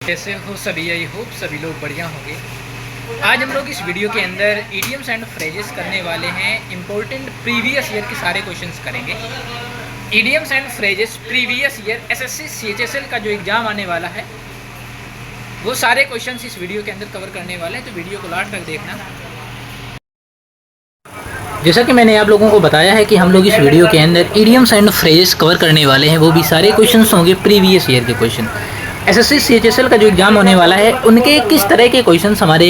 कैसे हो सभी? आई होप सभी लोग बढ़िया होंगे। आज हम लोग इस वीडियो के अंदर इडियम्स एंड फ्रेजेस करने वाले हैं। इंपॉर्टेंट प्रीवियस ईयर के सारे क्वेश्चंस करेंगे। Idioms and phrases previous year SSC CHSL का जो एग्ज़ाम आने वाला है वो सारे क्वेश्चंस इस वीडियो के अंदर कवर करने वाले हैं, तो वीडियो को लास्ट तक देखना। जैसा कि मैंने आप लोगों को बताया है कि हम लोग इस वीडियो के अंदर इडियम्स एंड फ्रेजेस कवर करने वाले हैं, वो भी सारे क्वेश्चंस होंगे प्रीवियस ईयर के क्वेश्चन। एसएससी सीएचएसएल का जो एग्ज़ाम होने वाला है उनके किस तरह के क्वेश्चंस हमारे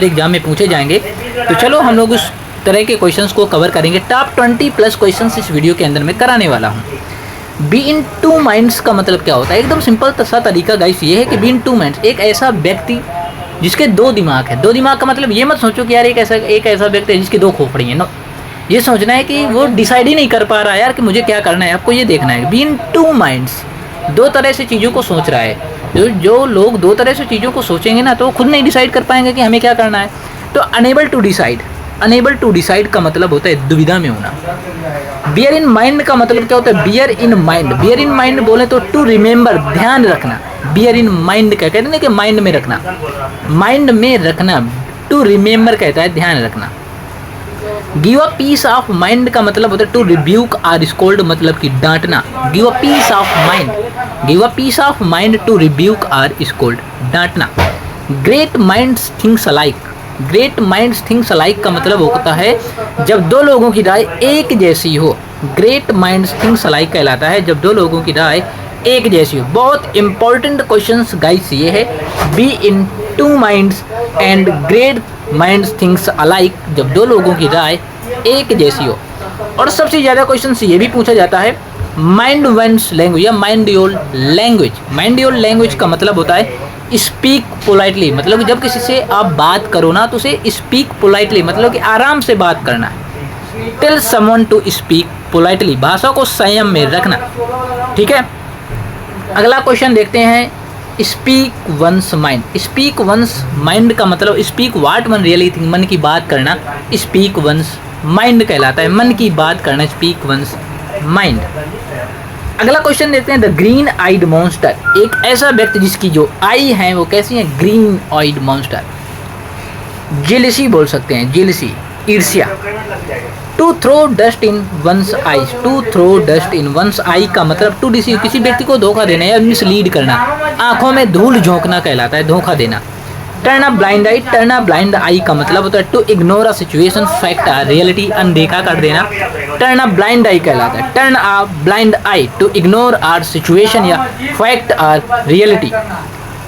एग्ज़ाम में पूछे जाएंगे, तो चलो हम लोग उस तरह के क्वेश्चंस को कवर करेंगे। टॉप 20+ क्वेश्चंस इस वीडियो के अंदर मैं कराने वाला हूँ। बी इन टू माइंड्स का मतलब क्या होता है? एकदम सिंपल सा तरीका गाइस ये है कि बी इन टू माइंड्स, एक ऐसा व्यक्ति जिसके दो दिमाग है। दो दिमाग का मतलब ये मत सोचो कि यार एक ऐसा व्यक्ति है जिसकी दो खोपड़ी हैं। नो, ये सोचना है कि वो डिसाइड ही नहीं कर पा रहा है यार कि मुझे क्या करना है। आपको ये देखना है बी इन टू माइंड्स, दो तरह से चीज़ों को सोच रहा है। जो लोग दो तरह से चीज़ों को सोचेंगे ना, तो वो खुद नहीं डिसाइड कर पाएंगे कि हमें क्या करना है। तो अनेबल टू डिसाइड का मतलब होता है दुविधा में होना। बियर इन माइंड का मतलब क्या होता है? बियर इन माइंड बोले तो टू रिमेंबर, ध्यान रखना। बियर इन माइंड क्या कहते हैं ना कि माइंड में रखना। टू रिमेंबर कहता है ध्यान रखना। Give a piece of mind का मतलब होता है टू रिब्यूक और स्कोल्ड, मतलब कि डांटना। Give a piece of mind to rebuke और स्कोल्ड, डांटना। ग्रेट माइंड्स थिंक्स अलाइक का मतलब होता है जब दो लोगों की राय एक जैसी हो। ग्रेट माइंड्स थिंक्स अलाइक कहलाता है जब दो लोगों की राय एक जैसी हो। बहुत इंपॉर्टेंट क्वेश्चंस गाइस ये है। Be in two minds and great minds thinks alike, जब दो लोगों की राय एक जैसी हो। और सबसे ज़्यादा क्वेश्चंस ये भी पूछा जाता है माइंड वंस लैंग्वेज या माइंड योर लैंग्वेज का मतलब होता है स्पीक पोलाइटली, मतलब जब किसी से आप बात करो ना तो उसे स्पीक पोलाइटली, मतलब कि आराम से बात करना है। Tell someone to speak politely, भाषा को संयम में रखना। ठीक है, अगला क्वेश्चन देखते हैं। स्पीक वंस माइंड का मतलब स्पीक वाट वन रियली थिंक, मन की बात करना स्पीक वंस माइंड कहलाता है। मन की बात करना स्पीक वंस माइंड। अगला क्वेश्चन देखते हैं। द ग्रीन आइड मॉन्स्टर, एक ऐसा व्यक्ति जिसकी जो आई है वो कैसी है? ग्रीन आइड मॉन्स्टर। जेलसी बोल सकते हैं, जेलसी, ईर्ष्या। To throw dust in one's eye का मतलब टू डिसीव, किसी व्यक्ति को धोखा देना या मिसलीड करना। आंखों में धूल झोंकना कहलाता है धोखा देना। टर्न अ ब्लाइंड आई का मतलब होता है to ignore a situation, fact or reality, अनदेखा कर देना। टर्न अ ब्लाइंड आई कहलाता है। Turn a blind eye to ignore or situation या fact or reality.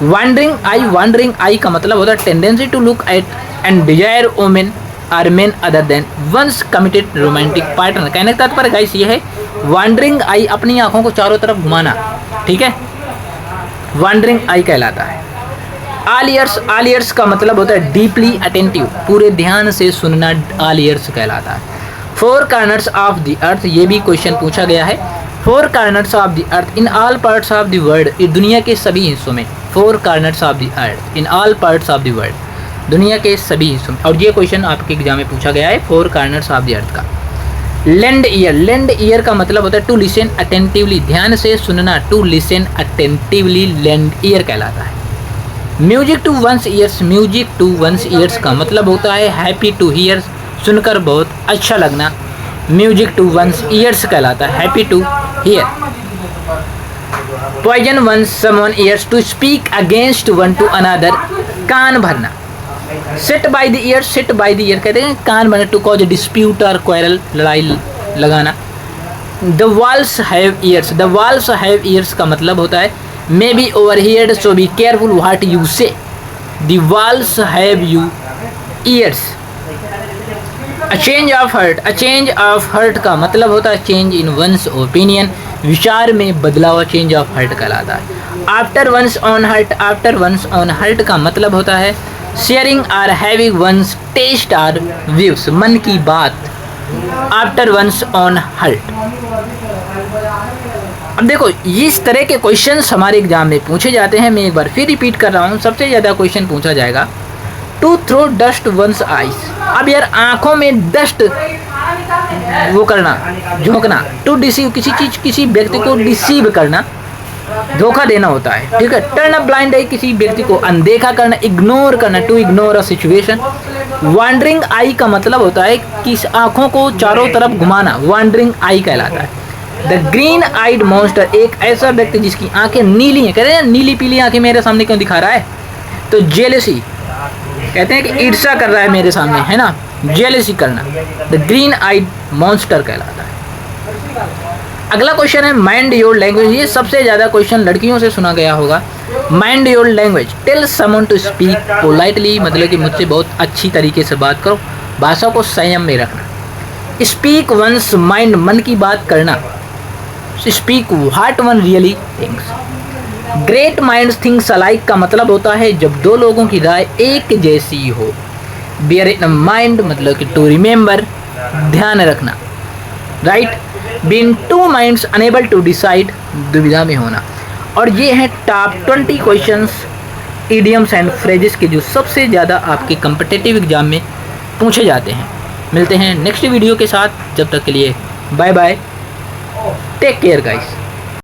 Wandering eye का मतलब होता है tendency to look at and desire women or men other than one's committed romantic partner. कहने का तात्पर्य गाइस ये है वांडरिंग आई, अपनी आंखों को चारों तरफ घुमाना। ठीक है, वांडरिंग आई कहलाता है। ऑल ईयर्स का मतलब होता है डीपली अटेंटिव, पूरे ध्यान से सुनना ऑल ईयर्स कहलाता है। फोर कॉर्नर्स ऑफ द अर्थ, ये भी क्वेश्चन पूछा गया है। Four corners of the earth in all parts of the world, दुनिया के सभी हिस्सों में। Four corners of the earth in all parts of the world, दुनिया के सभी हिस्सों में। और ये क्वेश्चन आपके एग्जाम में पूछा गया है four corners of the earth का। लेंड ईयर का मतलब होता है टू लिसन अटेंटिवली, ध्यान से सुनना। To listen attentively lend ear कहलाता है। म्यूजिक टू वंस ईयर्स का मतलब होता है हैप्पी टू हियर, सुनकर बहुत अच्छा लगना। म्यूजिक टू वंस ईयर्स कहलाता है happy to hear. Poison one's someone ears, to speak against one to another, कान भरना। सिट बाय द ईयर कहते हैं कान भरना। टू कॉज डिस्प्यूट और क्वेरल, लड़ाई लगाना। द वॉल्स हैव ईयर्स का मतलब होता है may be overheard, so be careful what you say. The walls have ears. A change of heart का मतलब होता है change in one's opinion, विचार में बदलाव change of heart कहलाता है। After one's own heart का मतलब होता है sharing or having one's taste or views, मन की बात। After one's own heart। अब देखो इस तरह के क्वेश्चंस हमारे एग्जाम में पूछे जाते हैं। मैं एक बार फिर रिपीट कर रहा हूँ, सबसे ज़्यादा क्वेश्चन पूछा जाएगा to throw dust one's eyes. अब यार आँखों में डस्ट वो करना, झोंकना। टू डिसीव, किसी व्यक्ति को डिसीव करना। धोखा देना होता है, ठीक है। टर्न अ ब्लाइंड आई, किसी व्यक्ति को अनदेखा करना, इग्नोर करना, to ignore a situation. Wandering eye का मतलब होता है कि आंखों को चारों तरफ घुमाना, वांडरिंग आई कहलाता है। द ग्रीन आइड मॉन्स्टर, एक ऐसा व्यक्ति जिसकी आंखें नीली हैं, कहते हैं नीली पीली आंखें मेरे सामने क्यों दिखा रहा है, तो जेलसी, कहते हैं कि ईर्ष्या कर रहा है मेरे सामने, है ना, जेलसी करना, द ग्रीन आइड मॉन्स्टर कहलाता है। अगला क्वेश्चन है माइंड योर लैंग्वेज। ये सबसे ज़्यादा क्वेश्चन लड़कियों से सुना गया होगा। Mind your language, tell someone to speak politely, मतलब कि मुझसे बहुत अच्छी तरीके से बात करो, भाषा को संयम में रखना। स्पीक वंस माइंड, मन की बात करना। Speak what one really thinks. Great minds thinks alike का मतलब होता है जब दो लोगों की राय एक जैसी हो। बियर इन माइंड मतलब कि टू रिमेंबर, ध्यान रखना, right. Being two minds unable to decide, दुविधा में होना। और ये हैं top 20 questions idioms and phrases के जो सबसे ज़्यादा आपके कम्पिटिटिव एग्जाम में पूछे जाते हैं। मिलते हैं नेक्स्ट वीडियो के साथ, जब तक के लिए bye bye, take care guys.